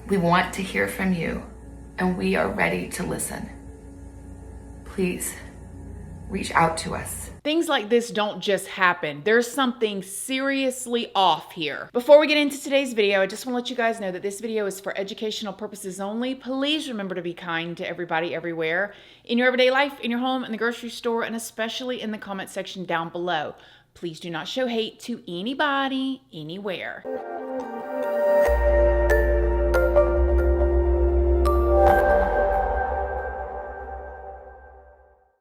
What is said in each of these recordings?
We want to hear from you, and we are ready to listen. Please reach out to us. Things like this don't just happen. There's something seriously off here. Before we get into today's video, I just want to let you guys know that this video is for educational purposes only. Please remember to be kind to everybody everywhere, in your everyday life, in your home, in the grocery store, and especially in the comment section down below. Please do not show hate to anybody, anywhere.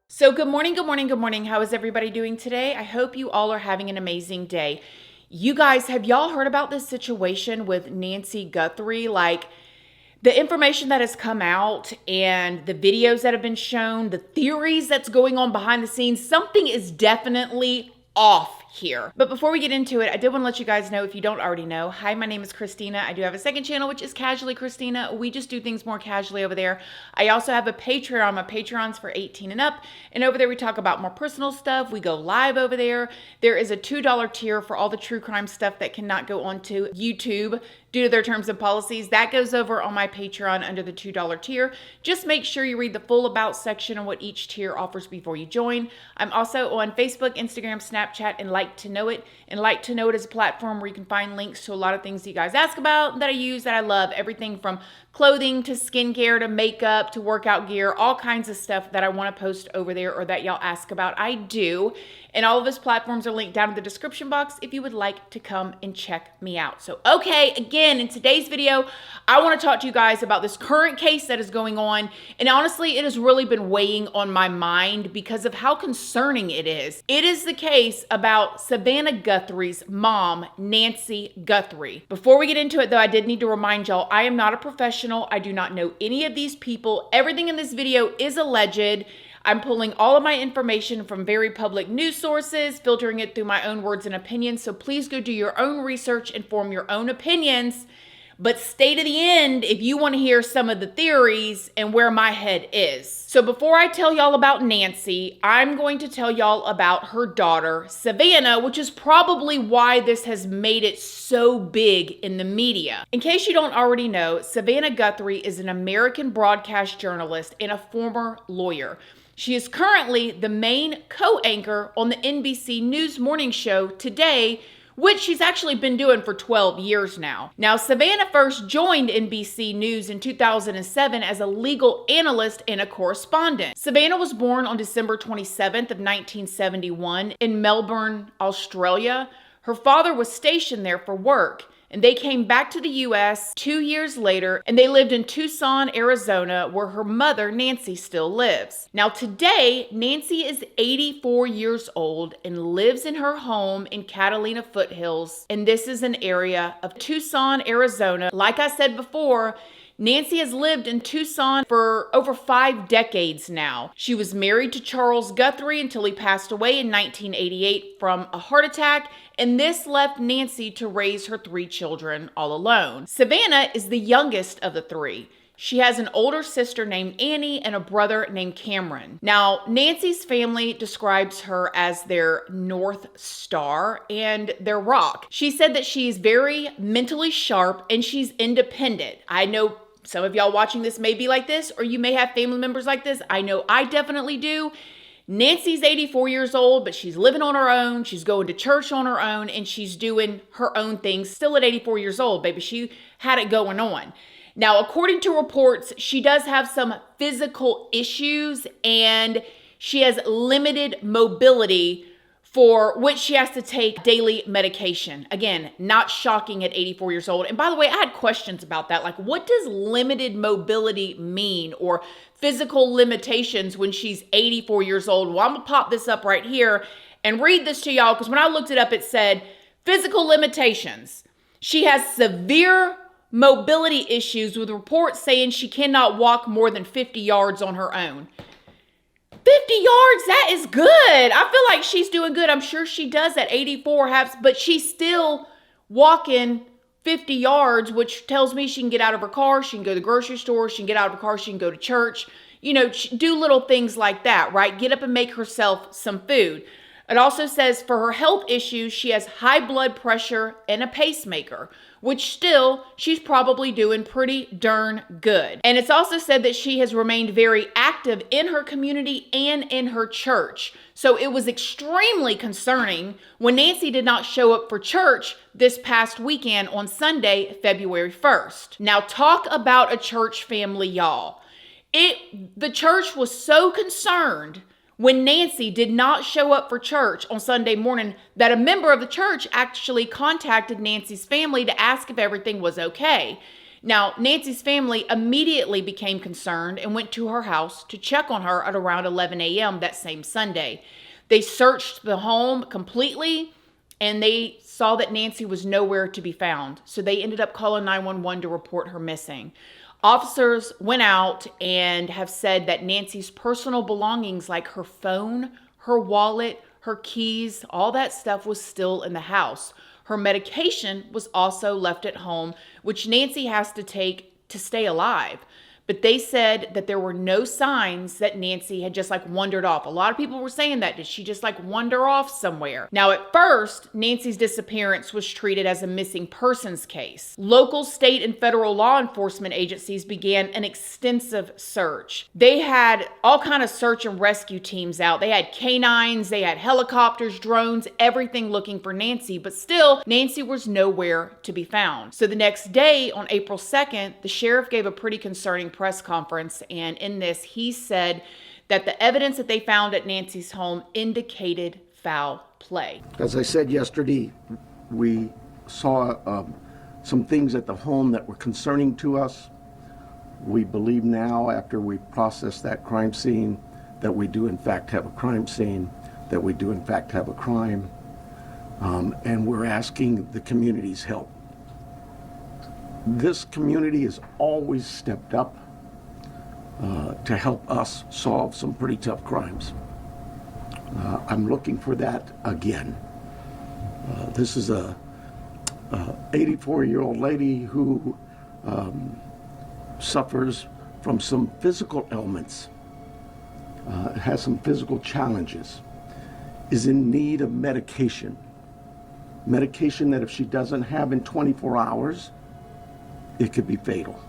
So good morning, good morning, good morning. How is everybody doing today? I hope you all are having an amazing day. You guys, have y'all heard about this situation with Nancy Guthrie? Like, the information that has come out and the videos that have been shown, the theories that's going on behind the scenes, something is definitely off here. But before we get into it, I did want to let you guys know, if you don't already know, hi, my name is Christina. I do have a second channel, which is Casually Christina. We just do things more casually over there. I also have a Patreon. My Patreon's for 18 and up. And over there, we talk about more personal stuff. We go live over there. There is a $2 tier for all the true crime stuff that cannot go onto YouTube due to their terms and policies. That goes over on my Patreon under the $2 tier. Just make sure you read the full about section on what each tier offers before you join. I'm also on Facebook, Instagram, Snapchat, and Like to Know It. And Like to Know It is a platform where you can find links to a lot of things you guys ask about that I use, that I love. Everything from clothing to skincare to makeup to workout gear, all kinds of stuff that I want to post over there or that y'all ask about, I do. And all of those platforms are linked down in the description box if you would like to come and check me out. So, okay, again, in today's video, I want to talk to you guys about this current case that is going on. And honestly, it has really been weighing on my mind because of how concerning it is. It is the case about Savannah Guthrie's mom, Nancy Guthrie. Before we get into it, though, I did need to remind y'all, I am not a professional. I do not know any of these people. Everything in this video is alleged. I'm pulling all of my information from very public news sources, filtering it through my own words and opinions. So please go do your own research and form your own opinions. But stay to the end if you want to hear some of the theories and where my head is. So before I tell y'all about Nancy, I'm going to tell y'all about her daughter, Savannah, which is probably why this has made it so big in the media. In case you don't already know, Savannah Guthrie is an American broadcast journalist and a former lawyer. She is currently the main co-anchor on the NBC News morning show Today, which she's actually been doing for 12 years now. Now, Savannah first joined NBC News in 2007 as a legal analyst and a correspondent. Savannah was born on December 27th of 1971 in Melbourne, Australia. Her father was stationed there for work, and they came back to the U.S. 2 years later, and they lived in Tucson, Arizona, where her mother, Nancy, still lives. Now, today, Nancy is 84 years old and lives in her home in Catalina Foothills, and this is an area of Tucson, Arizona. Like I said before, Nancy has lived in Tucson for over 5 decades now. She was married to Charles Guthrie until he passed away in 1988 from a heart attack, and this left Nancy to raise her 3 children all alone. Savannah is the youngest of the 3. She has an older sister named Annie and a brother named Cameron. Now, Nancy's family describes her as their North Star and their rock. She said that she's very mentally sharp and she's independent. I know some of y'all watching this may be like this, or you may have family members like this. I know I definitely do. Nancy's 84 years old, but she's living on her own. She's going to church on her own, and she's doing her own things. Still at 84 years old, baby. She had it going on. Now, according to reports, she does have some physical issues, and she has limited mobility, for which she has to take daily medication. Again, not shocking at 84 years old. And by the way, I had questions about that. Like, what does limited mobility mean, or physical limitations when she's 84 years old? Well, I'm gonna pop this up right here and read this to y'all, because when I looked it up, it said physical limitations. She has severe mobility issues, with reports saying she cannot walk more than 50 yards on her own. 50 yards, that is good. I feel like she's doing good. I'm sure she does at 84, but she's still walking 50 yards, which tells me she can get out of her car, she can go to the grocery store, she can get out of her car, she can go to church, you know, do little things like that, right? Get up and make herself some food. It also says for her health issues, she has high blood pressure and a pacemaker, which still she's probably doing pretty darn good. And it's also said that she has remained very active in her community and in her church. So it was extremely concerning when Nancy did not show up for church this past weekend on Sunday, February 1st. Now talk about a church family, y'all. The church was so concerned when Nancy did not show up for church on Sunday morning that a member of the church actually contacted Nancy's family to ask if everything was okay. Now, Nancy's family immediately became concerned and went to her house to check on her at around 11 a.m. that same Sunday. They searched the home completely and they saw that Nancy was nowhere to be found. So they ended up calling 911 to report her missing. Officers went out and have said that Nancy's personal belongings like her phone, her wallet, her keys, all that stuff was still in the house. Her medication was also left at home, which Nancy has to take to stay alive. But they said that there were no signs that Nancy had just wandered off. A lot of people were saying that. Did she just wander off somewhere? Now, at first, Nancy's disappearance was treated as a missing persons case. Local, state, and federal law enforcement agencies began an extensive search. They had all kind of search and rescue teams out. They had canines, they had helicopters, drones, everything looking for Nancy. But still, Nancy was nowhere to be found. So the next day, on April 2nd, the sheriff gave a pretty concerning press conference, and in this he said that the evidence that they found at Nancy's home indicated foul play. As I said yesterday, we saw some things at the home that were concerning to us. We believe now, after we processed that crime scene, that we do in fact have a crime scene, that we do in fact have a crime, and we're asking the community's help. This community has always stepped up to help us solve some pretty tough crimes. I'm looking for that again. This is a 84-year-old lady who suffers from some physical ailments, has some physical challenges, is in need of medication. Medication that if she doesn't have in 24 hours, it could be fatal.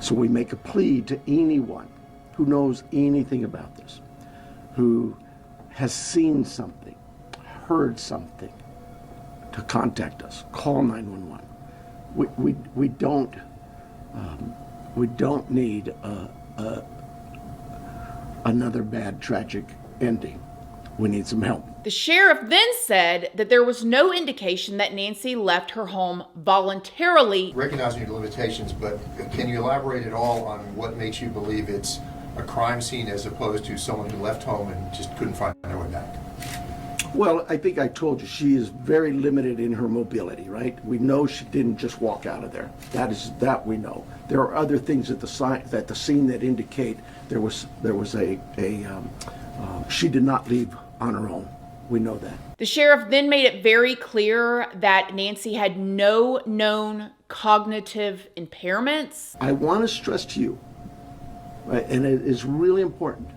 So we make a plea to anyone who knows anything about this, who has seen something, heard something, to contact us. Call 911. We don't need another bad, tragic ending. We need some help. The sheriff then said that there was no indication that Nancy left her home voluntarily. Recognizing your limitations, but can you elaborate at all on what makes you believe it's a crime scene as opposed to someone who left home and just couldn't find their way back? Well, I think I told you she is very limited in her mobility, right? We know she didn't just walk out of there. That we know. There are other things at the scene that indicate there was she did not leave on her own. We know that. The sheriff then made it very clear that Nancy had no known cognitive impairments. I want to stress to you, right, and it is really important,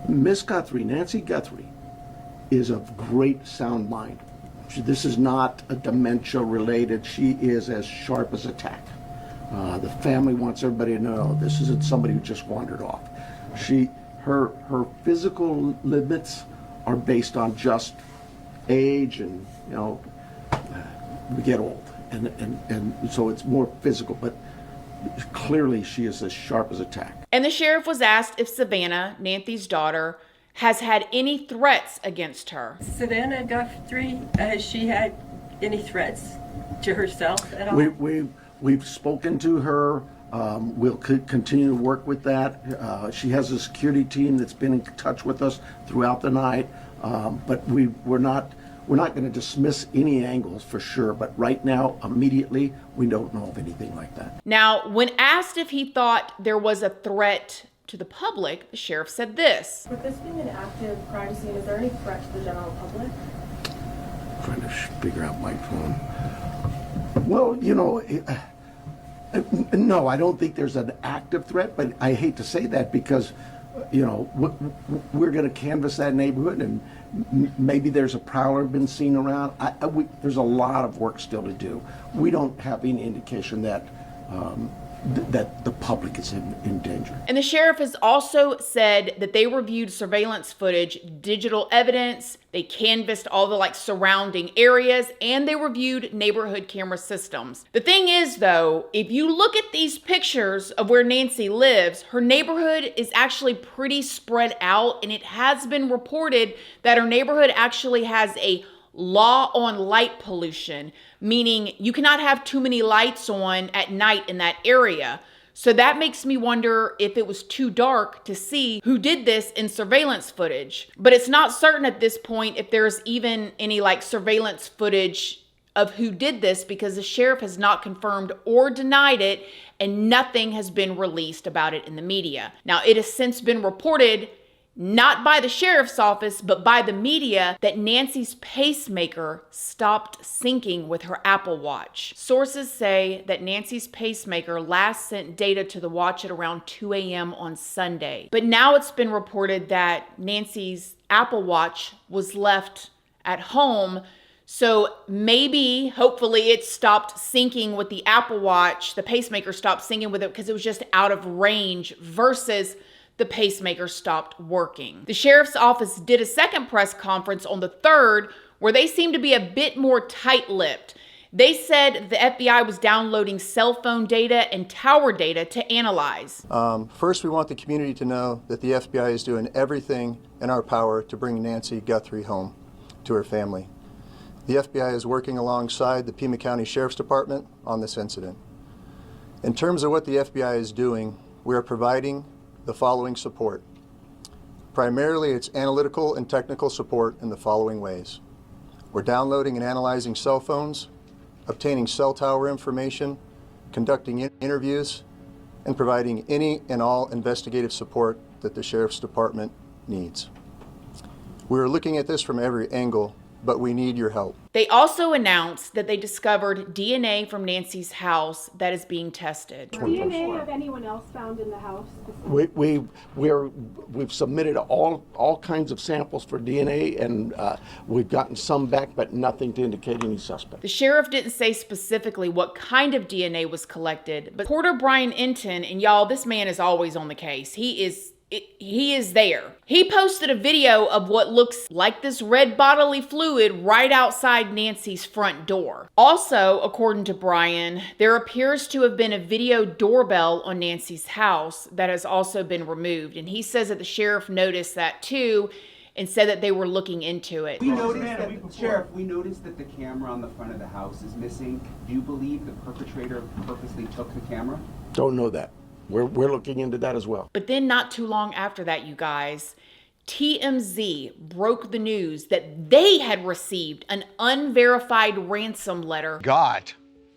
Miss Guthrie, Nancy Guthrie, is of great sound mind. This is not a dementia related. She is as sharp as a tack. The family wants everybody to know this isn't somebody who just wandered off. Her physical limits are based on just age, and we get old, and so it's more physical, but clearly she is as sharp as a tack. And the sheriff was asked if Savannah, Nancy's daughter, has had any threats against her. Savannah Guthrie, has she had any threats to herself at all? We've spoken to her. We'll continue to work with that. She has a security team that's been in touch with us throughout the night, but we're not going to dismiss any angles for sure. But right now, immediately, we don't know of anything like that. Now, when asked if he thought there was a threat to the public, the sheriff said this. With this being an active crime scene, is there any threat to the general public? Trying to figure out my phone. Well, no, I don't think there's an active threat, but I hate to say that because we're going to canvass that neighborhood, and maybe there's a prowler been seen around. There's a lot of work still to do. We don't have any indication that that the public is in danger. And the sheriff has also said that they reviewed surveillance footage, digital evidence, they canvassed all the surrounding areas, and they reviewed neighborhood camera systems. The thing is though, if you look at these pictures of where Nancy lives, her neighborhood is actually pretty spread out, and it has been reported that her neighborhood actually has a law on light pollution, meaning you cannot have too many lights on at night in that area. So that makes me wonder if it was too dark to see who did this in surveillance footage. But it's not certain at this point if there's even any surveillance footage of who did this, because the sheriff has not confirmed or denied it, and nothing has been released about it in the media. Now, it has since been reported, not by the sheriff's office, but by the media, that Nancy's pacemaker stopped syncing with her Apple Watch. Sources say that Nancy's pacemaker last sent data to the watch at around 2 a.m. on Sunday. But now it's been reported that Nancy's Apple Watch was left at home. So maybe, hopefully, it stopped syncing with the Apple Watch. The pacemaker stopped syncing with it because it was just out of range, versus the pacemaker stopped working. The sheriff's office did a second press conference on the 3rd where they seemed to be a bit more tight-lipped. They said the FBI was downloading cell phone data and tower data to analyze. First, we want the community to know that the FBI is doing everything in our power to bring Nancy Guthrie home to her family. The FBI is working alongside the Pima County Sheriff's Department on this incident. In terms of what the FBI is doing, we are providing the following support. Primarily, it's analytical and technical support in the following ways. We're downloading and analyzing cell phones, obtaining cell tower information, conducting interviews, and providing any and all investigative support that the Sheriff's Department needs. We're looking at this from every angle, but we need your help. They also announced that they discovered DNA from Nancy's house that is being tested. DNA of anyone else found in the house? We've submitted all kinds of samples for DNA, and we've gotten some back, but nothing to indicate any suspect. The sheriff didn't say specifically what kind of DNA was collected, but Porter Brian Entin, and y'all, this man is always on the case. He is there. He posted a video of what looks like this red bodily fluid right outside Nancy's front door. Also, according to Brian, there appears to have been a video doorbell on Nancy's house that has also been removed. And he says that the sheriff noticed that too and said that they were looking into it. We noticed that the camera on the front of the house is missing. Do you believe the perpetrator purposely took the camera? Don't know that. We're looking into that as well. But then not too long after that, you guys, TMZ broke the news that they had received an unverified ransom letter. Got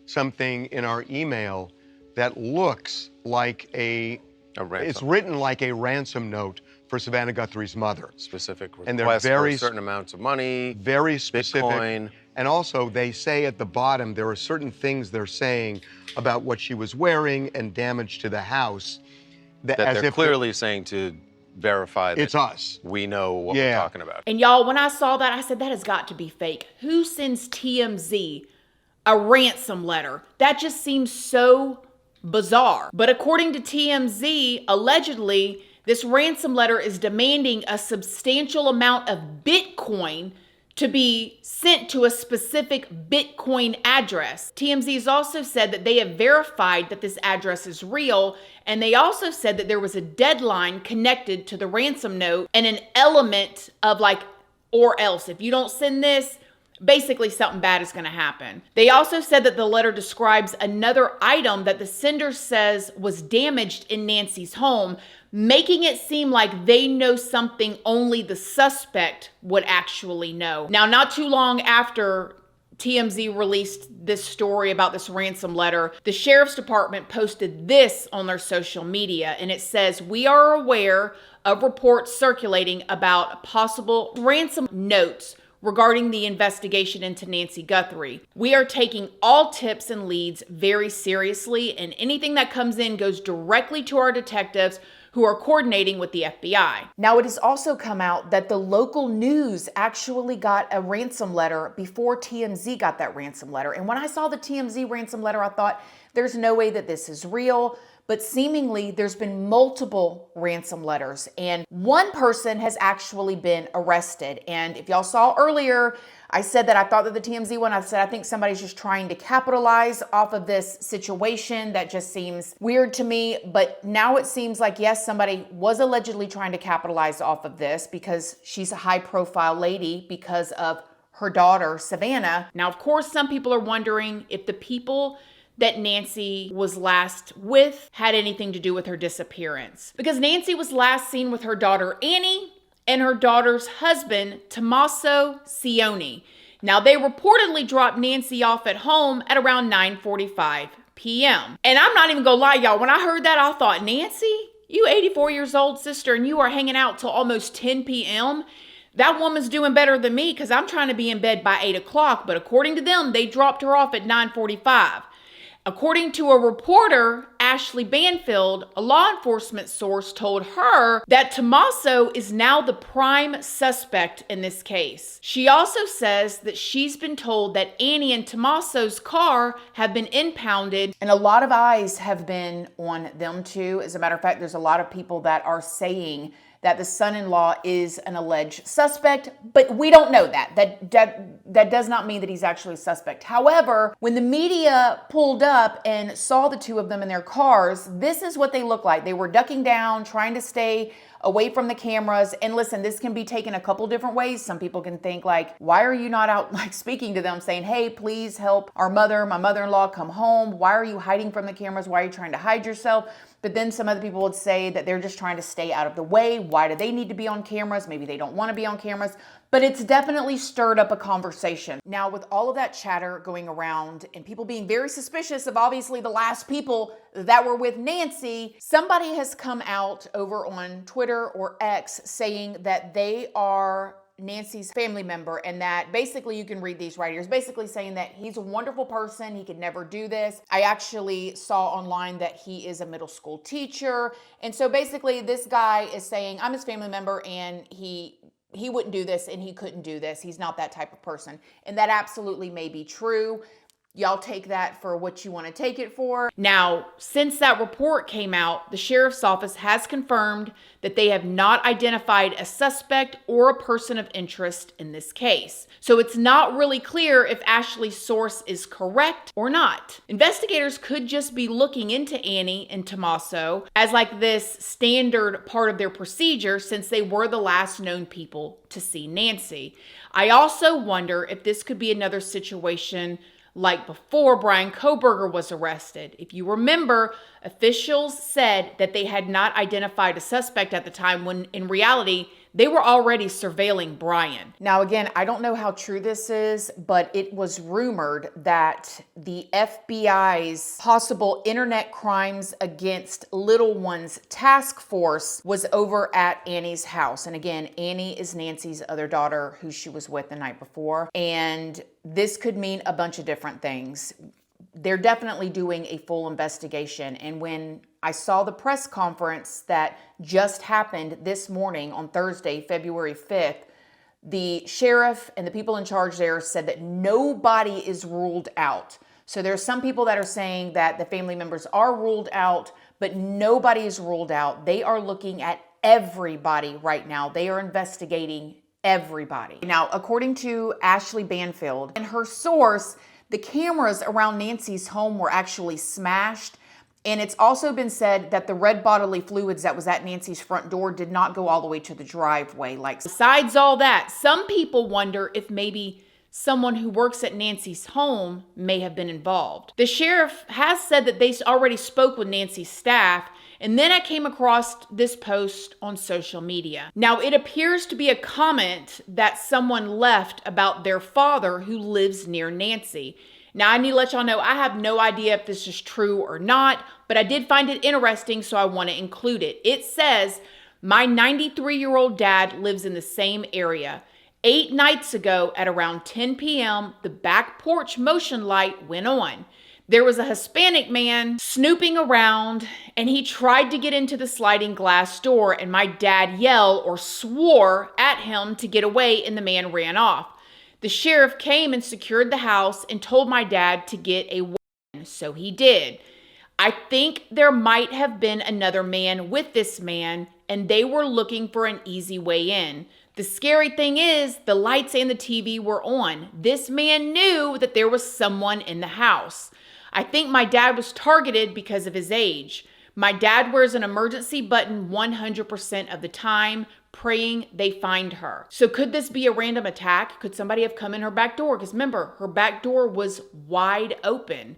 something in our email that looks like a ransom. It's written like a ransom note for Savannah Guthrie's mother. Specific and they're requests very for certain amounts of money. Very specific. Bitcoin. And also they say at the bottom there are certain things they're saying about what she was wearing and damage to the house. That they're clearly saying to verify that it's us. We know what we're talking about. And y'all, when I saw that, I said, that has got to be fake. Who sends TMZ a ransom letter? That just seems so bizarre. But according to TMZ, allegedly, this ransom letter is demanding a substantial amount of Bitcoin to be sent to a specific Bitcoin address. TMZ has also said that they have verified that this address is real, and they also said that there was a deadline connected to the ransom note and an element of or else. If you don't send this, basically something bad is gonna happen. They also said that the letter describes another item that the sender says was damaged in Nancy's home, making it seem like they know something only the suspect would actually know. Now, not too long after TMZ released this story about this ransom letter, the Sheriff's Department posted this on their social media, and it says, "We are aware of reports circulating about possible ransom notes regarding the investigation into Nancy Guthrie. We are taking all tips and leads very seriously, and anything that comes in goes directly to our detectives, who are coordinating with the FBI. Now, it has also come out that the local news actually got a ransom letter before TMZ got that ransom letter. And when I saw the TMZ ransom letter, I thought, there's no way that this is real. But seemingly there's been multiple ransom letters, and one person has actually been arrested. And if y'all saw earlier, I said that I thought that the TMZ one, I said, I think somebody's just trying to capitalize off of this situation. That just seems weird to me. But now it seems like, yes, somebody was allegedly trying to capitalize off of this because she's a high profile lady because of her daughter, Savannah. Now, of course, some people are wondering if the people that Nancy was last with had anything to do with her disappearance. Because Nancy was last seen with her daughter Annie and her daughter's husband, Tommaso Cioni. Now, they reportedly dropped Nancy off at home at around 9:45 p.m. And I'm not even gonna lie, y'all, when I heard that, I thought, Nancy, you 84 years old, sister, and you are hanging out till almost 10 p.m.? That woman's doing better than me because I'm trying to be in bed by 8 o'clock. But according to them, they dropped her off at 9:45. According to a reporter, Ashley Banfield, a law enforcement source told her that Tommaso is now the prime suspect in this case. She also says that she's been told that Annie and Tommaso's car have been impounded, and a lot of eyes have been on them too. As a matter of fact, there's a lot of people that are saying that the son-in-law is an alleged suspect, but we don't know that. That does not mean that he's actually a suspect. However, when the media pulled up and saw the two of them in their cars, this is what they look like. They were ducking down, trying to stay away from the cameras. And listen, this can be taken a couple different ways. Some people can think like, why are you not out like speaking to them saying, hey, please help our mother, my mother-in-law come home. Why are you hiding from the cameras? Why are you trying to hide yourself? But then some other people would say that they're just trying to stay out of the way. Why do they need to be on cameras? Maybe they don't want to be on cameras. But it's definitely stirred up a conversation. Now, with all of that chatter going around and people being very suspicious of obviously the last people that were with Nancy, somebody has come out over on Twitter or X saying that they are Nancy's family member, and that basically, you can read these right here, is basically saying that he's a wonderful person. He could never do this. I actually saw online that he is a middle school teacher. And so basically this guy is saying, I'm his family member and he wouldn't do this and he couldn't do this. He's not that type of person. And that absolutely may be true. Y'all take that for what you want to take it for. Now, since that report came out, the sheriff's office has confirmed that they have not identified a suspect or a person of interest in this case. So it's not really clear if Ashley's source is correct or not. Investigators could just be looking into Annie and Tommaso as like this standard part of their procedure since they were the last known people to see Nancy. I also wonder if this could be another situation like before Brian Kohberger was arrested. If you remember, officials said that they had not identified a suspect at the time when in reality, they were already surveilling Brian. Now, again, I don't know how true this is, but it was rumored that the FBI's possible internet crimes against little ones task force was over at Annie's house. And again, Annie is Nancy's other daughter who she was with the night before. And this could mean a bunch of different things. They're definitely doing a full investigation. And when I saw the press conference that just happened this morning on Thursday, February 5th, the sheriff and the people in charge there said that nobody is ruled out. So there's some people that are saying that the family members are ruled out, but nobody is ruled out. They are looking at everybody right now. They are investigating everybody. Now, according to Ashley Banfield and her source, the cameras around Nancy's home were actually smashed. And it's also been said that the red bodily fluids that was at Nancy's front door did not go all the way to the driveway. Like, besides all that, some people wonder if maybe someone who works at Nancy's home may have been involved. The sheriff has said that they already spoke with Nancy's staff. And then I came across this post on social media. Now, it appears to be a comment that someone left about their father who lives near Nancy. Now, I need to let y'all know I have no idea if this is true or not, but I did find it interesting, so I want to include it. It says, my 93-year-old dad lives in the same area. 8 nights ago at around 10 p.m., the back porch motion light went on. There was a Hispanic man snooping around, and he tried to get into the sliding glass door, and my dad yelled or swore at him to get away, and the man ran off. The sheriff came and secured the house and told my dad to get a weapon, so he did. I think there might have been another man with this man, and they were looking for an easy way in. The scary thing is, the lights and the TV were on. This man knew that there was someone in the house. I think my dad was targeted because of his age. My dad wears an emergency button 100% of the time, praying they find her. So could this be a random attack? Could somebody have come in her back door? Because remember, her back door was wide open.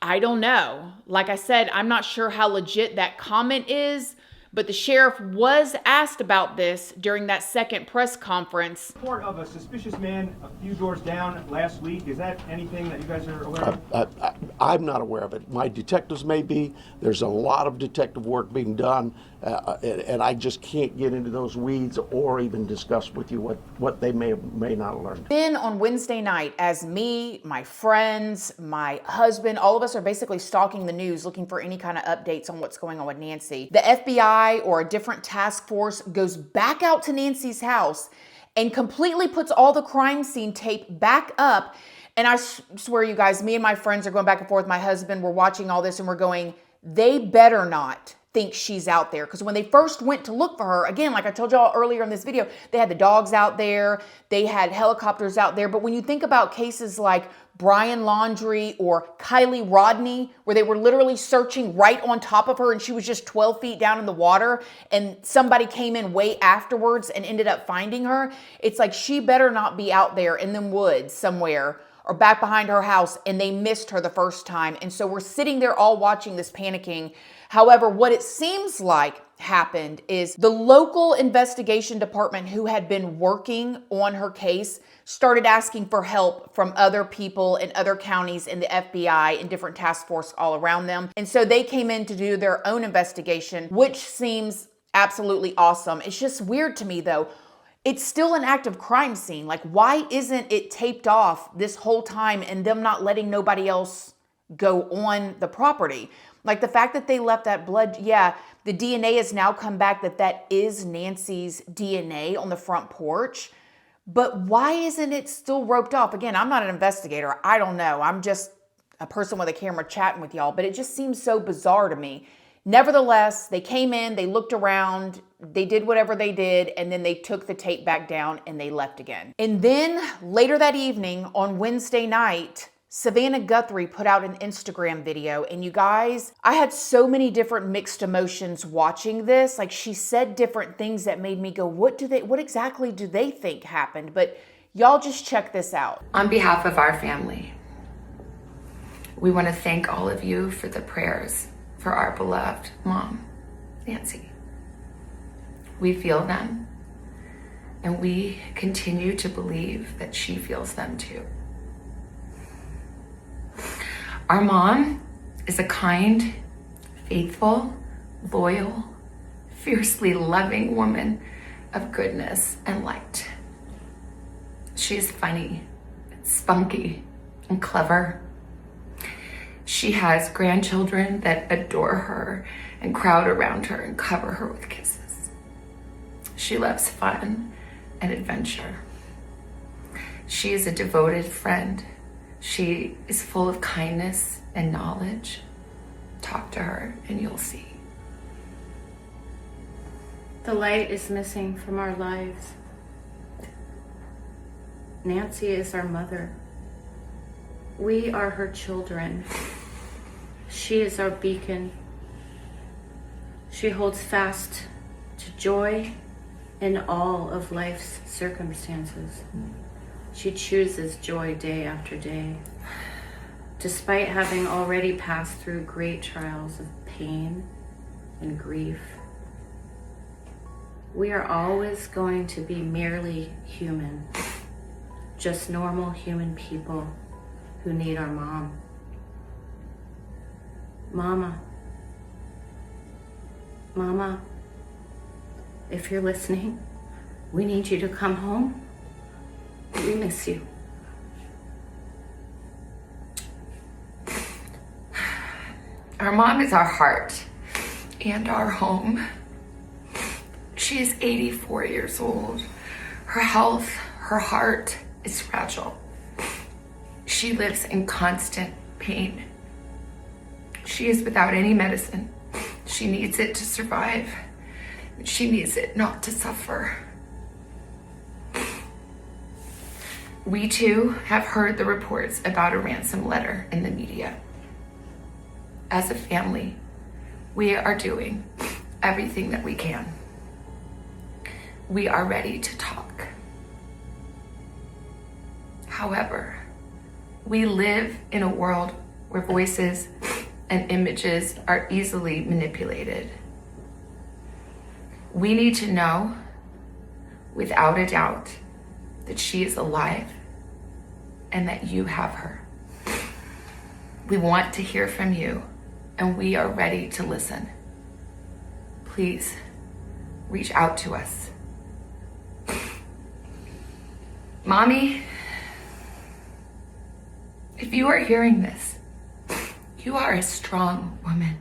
I don't know. Like I said, I'm not sure how legit that comment is, but the sheriff was asked about this during that second press conference. Report of a suspicious man a few doors down last week. Is that anything that you guys are aware of? I'm not aware of it. My detectives may be. There's a lot of detective work being done, and I just can't get into those weeds or even discuss with you what they may not have learned. Then on Wednesday night, as me, my friends, my husband, all of us are basically stalking the news looking for any kind of updates on what's going on with Nancy. The FBI or a different task force goes back out to Nancy's house and completely puts all the crime scene tape back up. And I swear, you guys, me and my friends are going back and forth. My husband, we're watching all this and we're going, they better not think she's out there. Because when they first went to look for her, again, like I told y'all earlier in this video, they had the dogs out there, they had helicopters out there. But when you think about cases like Brian Laundrie or Kylie Rodney, where they were literally searching right on top of her and she was just 12 feet down in the water and somebody came in way afterwards and ended up finding her, it's like she better not be out there in them woods somewhere or back behind her house, and they missed her the first time. And so we're sitting there all watching this, panicking. However, what it seems like happened is the local investigation department who had been working on her case started asking for help from other people in other counties in the FBI and different task force all around them. And so they came in to do their own investigation, which seems absolutely awesome. It's just weird to me though. It's still an active crime scene. Like, why isn't it taped off this whole time and them not letting nobody else go on the property? Like the fact that they left that blood, yeah, the DNA has now come back that is Nancy's DNA on the front porch. But why isn't it still roped off? Again, I'm not an investigator. I don't know. I'm just a person with a camera chatting with y'all, but it just seems so bizarre to me. Nevertheless, they came in, they looked around, they did whatever they did, and then they took the tape back down and they left again. And then later that evening on Wednesday night, Savannah Guthrie put out an Instagram video, and you guys, I had so many different mixed emotions watching this. Like, she said different things that made me go, what exactly do they think happened? But y'all just check this out. On behalf of our family, we want to thank all of you for the prayers for our beloved mom, Nancy. We feel them, and we continue to believe that she feels them too. Our mom is a kind, faithful, loyal, fiercely loving woman of goodness and light. She is funny, spunky, and clever. She has grandchildren that adore her and crowd around her and cover her with kisses. She loves fun and adventure. She is a devoted friend. She is full of kindness and knowledge. Talk to her and you'll see. The light is missing from our lives. Nancy is our mother. We are her children. She is our beacon. She holds fast to joy in all of life's circumstances. She chooses joy day after day, despite having already passed through great trials of pain and grief. We are always going to be merely human, just normal human people who need our mom. Mama, if you're listening, we need you to come home. We miss you. Our mom is our heart and our home. She is 84 years old. Her health, her heart is fragile. She lives in constant pain. She is without any medicine. She needs it to survive. She needs it not to suffer. We too have heard the reports about a ransom letter in the media. As a family, we are doing everything that we can. We are ready to talk. However, we live in a world where voices and images are easily manipulated. We need to know, without a doubt, that she is alive and that you have her. We want to hear from you, and we are ready to listen. Please reach out to us. Mommy, if you are hearing this, you are a strong woman.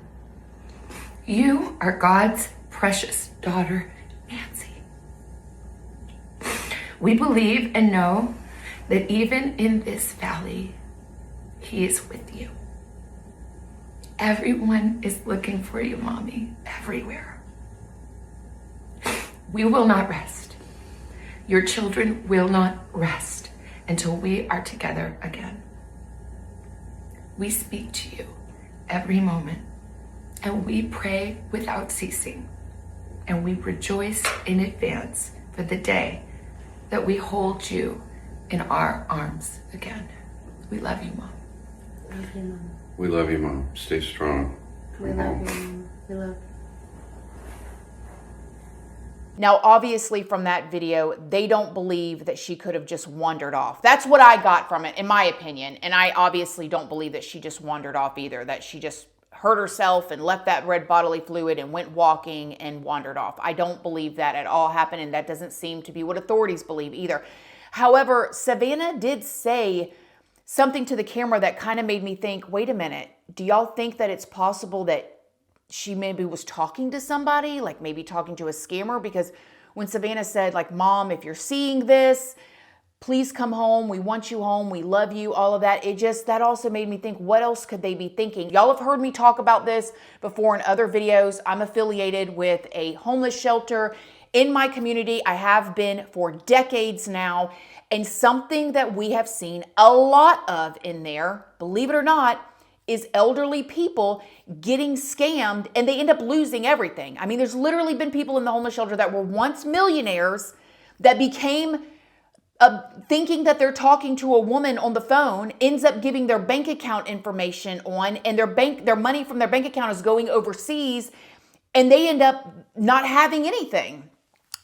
You are God's precious daughter, Nancy. We believe and know that even in this valley, He is with you. Everyone is looking for you, Mommy, everywhere. We will not rest. Your children will not rest until we are together again. We speak to you every moment, and we pray without ceasing, and we rejoice in advance for the day that we hold you in our arms again. We love you, Mom. Love you, Mom. We love you, Mom. Stay strong. We love you, Mom. We love you. Now, obviously from that video, they don't believe that she could have just wandered off. That's what I got from it, in my opinion. And I obviously don't believe that she just wandered off either, that she just hurt herself and left that red bodily fluid and went walking and wandered off. I don't believe that at all happened, and that doesn't seem to be what authorities believe either. However, Savannah did say something to the camera that kind of made me think, wait a minute, do y'all think that it's possible that she maybe was talking to somebody, like maybe talking to a scammer? Because when Savannah said, like, Mom, if you're seeing this, please come home. We want you home. We love you, all of that. That also made me think, what else could they be thinking? Y'all have heard me talk about this before in other videos. I'm affiliated with a homeless shelter in my community. I have been for decades now. And something that we have seen a lot of in there, believe it or not, is elderly people getting scammed and they end up losing everything. I mean, there's literally been people in the homeless shelter that were once millionaires that became thinking that they're talking to a woman on the phone, ends up giving their bank account information on, and their money from their bank account is going overseas, and they end up not having anything.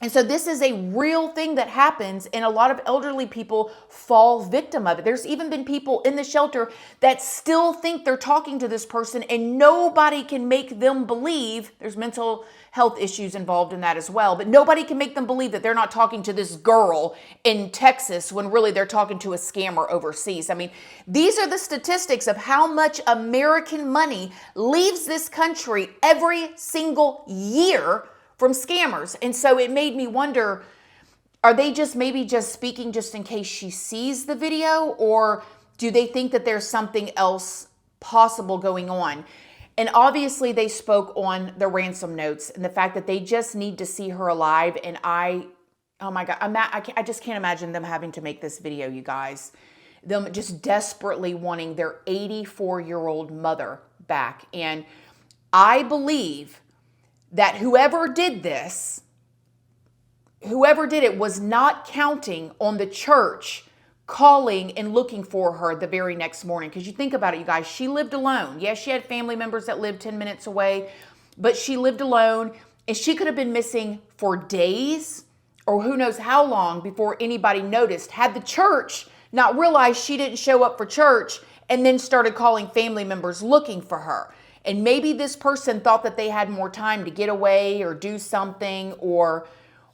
And so this is a real thing that happens, and a lot of elderly people fall victim of it. There's even been people in the shelter that still think they're talking to this person, and nobody can make them believe. There's mental health issues involved in that as well, but nobody can make them believe that they're not talking to this girl in Texas when really they're talking to a scammer overseas. I mean, these are the statistics of how much American money leaves this country every single year from scammers. And so it made me wonder, are they just maybe just speaking just in case she sees the video, or do they think that there's something else possible going on? And obviously they spoke on the ransom notes and the fact that they just need to see her alive. And oh my God, I just can't imagine them having to make this video, you guys. Them just desperately wanting their 84-year-old mother back. And I believe that whoever did this, whoever did it, was not counting on the church calling and looking for her the very next morning. Because you think about it, you guys, she lived alone. Yes, she had family members that lived 10 minutes away, but she lived alone, and she could have been missing for days or who knows how long before anybody noticed, had the church not realized she didn't show up for church and then started calling family members looking for her. And maybe this person thought that they had more time to get away or do something or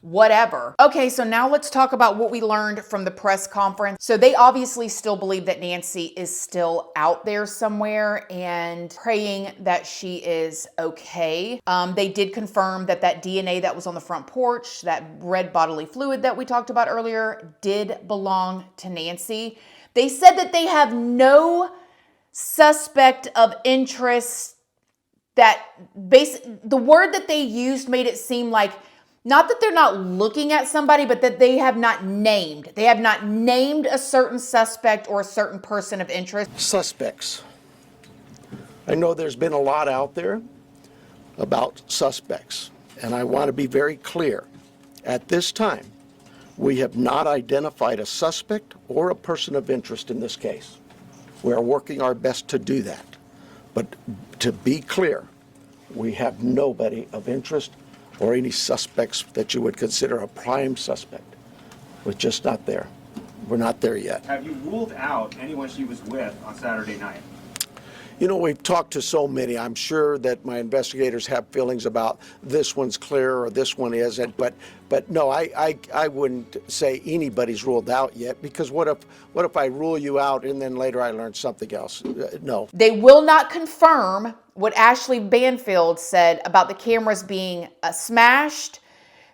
whatever. Okay, so now let's talk about what we learned from the press conference. So they obviously still believe that Nancy is still out there somewhere and praying that she is okay. They did confirm that that DNA that was on the front porch, that red bodily fluid that we talked about earlier, did belong to Nancy. They said that they have no suspect of interest. That the word that they used made it seem like not that they're not looking at somebody, but that they have not named. They have not named a certain suspect or a certain person of interest. Suspects. I know there's been a lot out there about suspects, and I want to be very clear. At this time, we have not identified a suspect or a person of interest in this case. We are working our best to do that. But to be clear, we have nobody of interest or any suspects that you would consider a prime suspect. We're just not there. We're not there yet. Have you ruled out anyone she was with on Saturday night? You know, we've talked to so many. I'm sure that my investigators have feelings about this one's clear or this one isn't. But no, I wouldn't say anybody's ruled out yet, because what if I rule you out and then later I learn something else? No. They will not confirm what Ashley Banfield said about the cameras being smashed.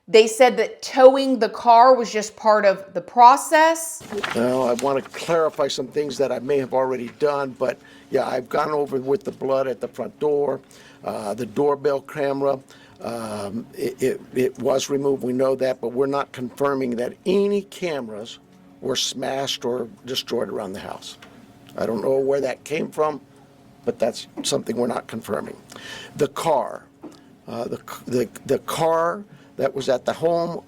They said that towing the car was just part of the process. Well, I want to clarify some things that I may have already done, but yeah, I've gone over with the blood at the front door, the doorbell camera. It was removed, we know that, but we're not confirming that any cameras were smashed or destroyed around the house. I don't know where that came from, but that's something we're not confirming. The car, the car that was at the home,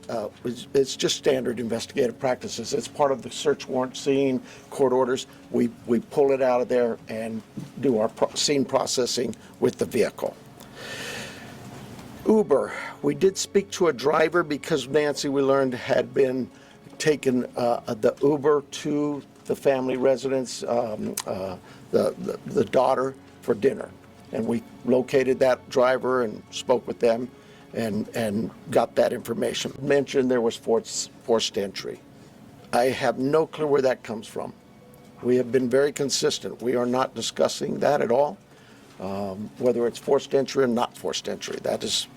it's just standard investigative practices. It's part of the search warrant scene, court orders. We pull it out of there and do our scene processing with the vehicle. Uber, we did speak to a driver because Nancy, we learned, had been taken the Uber to the family residence, the daughter, for dinner. And we located that driver and spoke with them and got that information. Mentioned there was forced entry. I have no clue where that comes from. We have been very consistent. We are not discussing that at all, whether it's forced entry or not forced entry. That is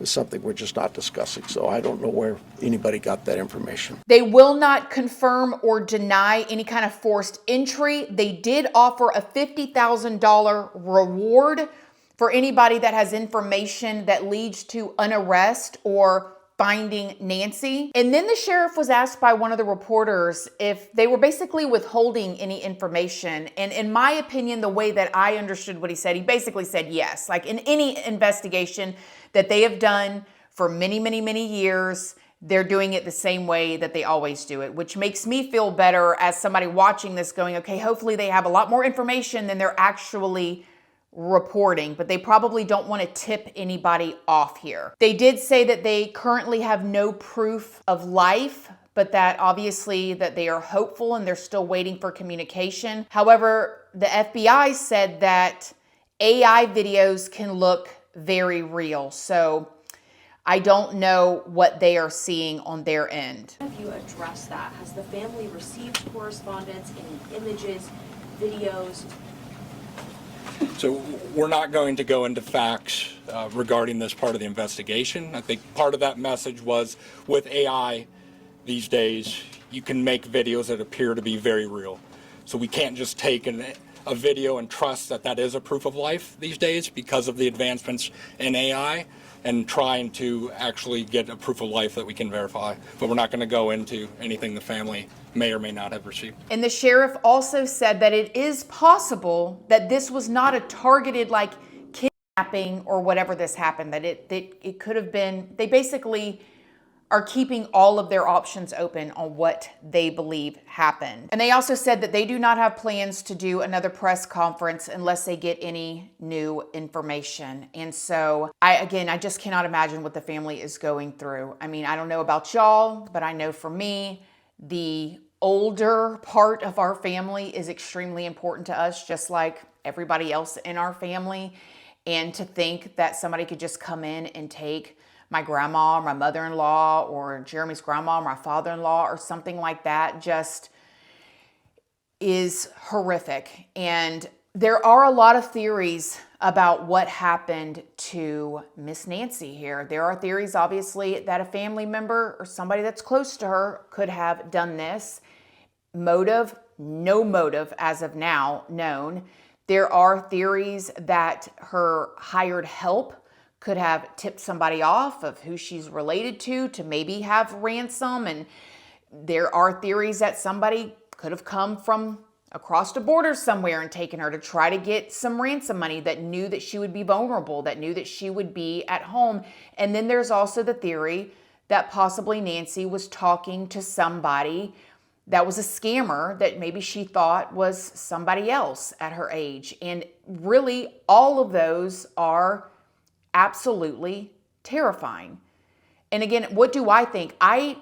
something we're just not discussing. So I don't know where anybody got that information. They will not confirm or deny any kind of forced entry. They did offer a $50,000 reward for anybody that has information that leads to an arrest or finding Nancy. And then the sheriff was asked by one of the reporters if they were basically withholding any information. And in my opinion, the way that I understood what he said, he basically said yes. Like in any investigation that they have done for many, many, many years, they're doing it the same way that they always do it, which makes me feel better as somebody watching this going, okay, hopefully they have a lot more information than they're actually reporting, but they probably don't want to tip anybody off here. They did say that they currently have no proof of life, but that obviously that they are hopeful and they're still waiting for communication. However, the FBI said that AI videos can look very real. So I don't know what they are seeing on their end. Have you addressed that? Has the family received correspondence, any images, videos? So we're not going to go into facts regarding this part of the investigation. I think part of that message was with AI these days, you can make videos that appear to be very real. So we can't just take a video and trust that that is a proof of life these days because of the advancements in AI and trying to actually get a proof of life that we can verify. But we're not going to go into anything the family may or may not have received. And the sheriff also said that it is possible that this was not a targeted like kidnapping or whatever this happened, that it could have been, they basically are keeping all of their options open on what they believe happened. And they also said that they do not have plans to do another press conference unless they get any new information. And so I just cannot imagine what the family is going through. I mean, I don't know about y'all, but I know for me, the older part of our family is extremely important to us, just like everybody else in our family. And to think that somebody could just come in and take my grandma or my mother-in-law or Jeremy's grandma or my father-in-law or something like that just is horrific. And there are a lot of theories about what happened to Miss Nancy here. There are theories, obviously, that a family member or somebody that's close to her could have done this. Motive, no motive as of now known. There are theories that her hired help could have tipped somebody off of who she's related to maybe have ransom. And there are theories that somebody could have come from across the border somewhere and taken her to try to get some ransom money, that knew that she would be vulnerable, that knew that she would be at home. And then there's also the theory that possibly Nancy was talking to somebody that was a scammer that maybe she thought was somebody else at her age. And really, all of those are absolutely terrifying. And again, what do I think? I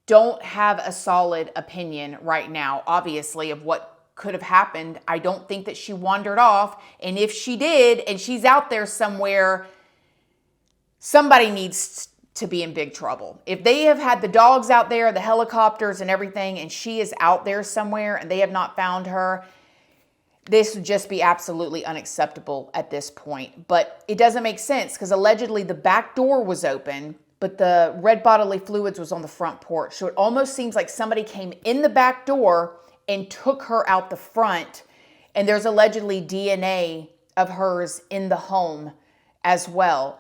don't have a solid opinion right now, obviously, of what could have happened. I don't think that she wandered off. And if she did, and she's out there somewhere, somebody needs to be in big trouble. If they have had the dogs out there, the helicopters and everything, and she is out there somewhere and they have not found her, this would just be absolutely unacceptable at this point. But it doesn't make sense because allegedly the back door was open, but the red bodily fluids was on the front porch. So it almost seems like somebody came in the back door and took her out the front. And there's allegedly DNA of hers in the home as well.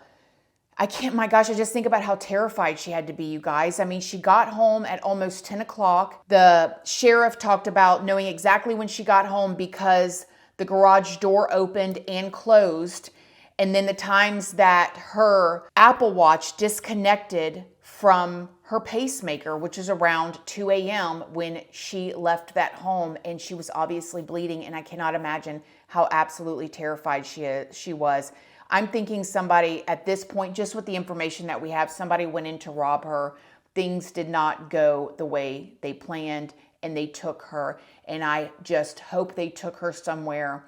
My gosh, I just think about how terrified she had to be, you guys. I mean, she got home at almost 10 o'clock. The sheriff talked about knowing exactly when she got home because the garage door opened and closed. And then the times that her Apple Watch disconnected from her pacemaker, which is around 2 a.m. when she left that home, and she was obviously bleeding. And I cannot imagine how absolutely terrified she was. I'm thinking somebody at this point, just with the information that we have, somebody went in to rob her. Things did not go the way they planned, and they took her. And I just hope they took her somewhere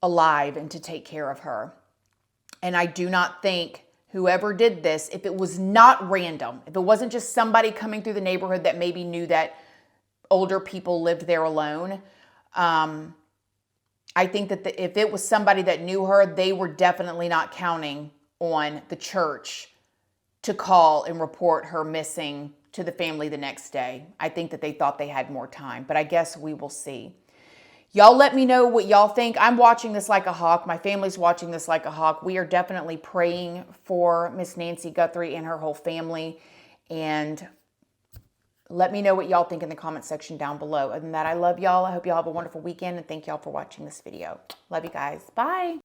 alive and to take care of her. And I do not think whoever did this, if it was not random, if it wasn't just somebody coming through the neighborhood that maybe knew that older people lived there alone, I think that if it was somebody that knew her, they were definitely not counting on the church to call and report her missing to the family the next day. I think that they thought they had more time, but I guess we will see. Y'all let me know what y'all think. I'm watching this like a hawk. My family's watching this like a hawk. We are definitely praying for Miss Nancy Guthrie and her whole family. And let me know what y'all think in the comment section down below. Other than that, I love y'all. I hope y'all have a wonderful weekend, and thank y'all for watching this video. Love you guys. Bye.